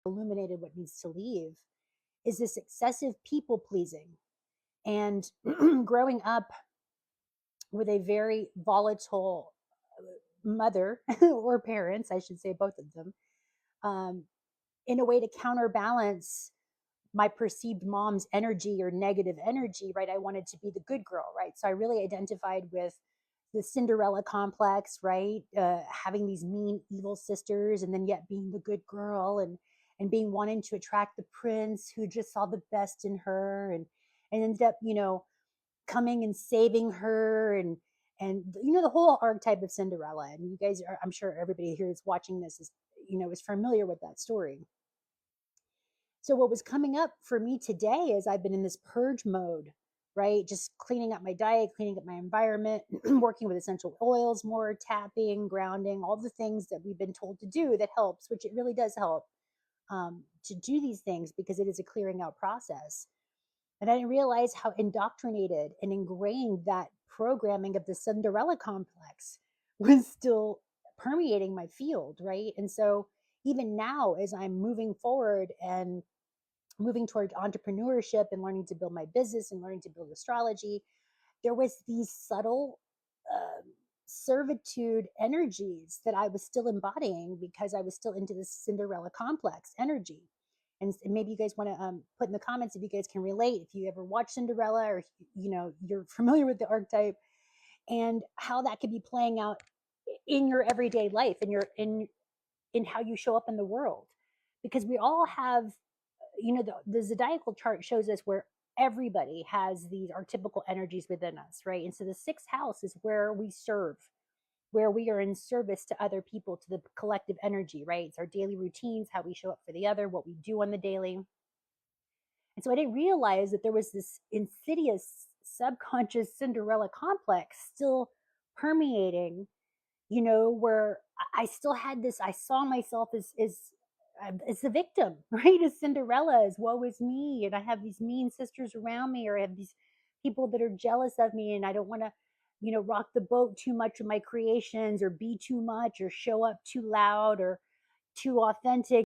illuminated what needs to leave is this excessive people pleasing. And growing up with a very volatile mother or parents, I should say both of them, um, in a way to counterbalance my perceived mom's energy or negative energy, right? I wanted to be the good girl, right? So I really identified with the Cinderella complex, right? Having these mean, evil sisters, and then yet being the good girl, and being wanting to attract the prince who just saw the best in her, and ended up, coming and saving her, and the whole archetype of Cinderella. And you guys are, I'm sure everybody here is watching this is familiar with that story. So what was coming up for me today is I've been in this purge mode, right? Just cleaning up my diet, cleaning up my environment, working with essential oils more, tapping, grounding, all the things that we've been told to do that helps, which it really does help, to do these things because it is a clearing out process. And I didn't realize how indoctrinated and ingrained that programming of the Cinderella complex was still permeating my field, right? And so even now, as I'm moving forward and moving toward entrepreneurship and learning to build my business and learning to build astrology, there was these subtle um servitude energies that I was still embodying because I was still into this Cinderella complex energy. And maybe you guys want to put in the comments if you guys can relate, if you ever watched Cinderella, or you're familiar with the archetype, and how that could be playing out in your everyday life, in how you show up in the world. Because we all have, the zodiacal chart shows us where everybody has these archetypical energies within us, right? And so the sixth house is where we serve, where we are in service to other people, to the collective energy, right? It's our daily routines, how we show up for the other, what we do on the daily. And so I didn't realize that there was this insidious subconscious Cinderella complex still permeating, where I still had this, I saw myself as the victim, right? As Cinderella, as woe is me. And I have these mean sisters around me, or I have these people that are jealous of me, and I don't want to, rock the boat too much of my creations, or be too much, or show up too loud, or too authentic.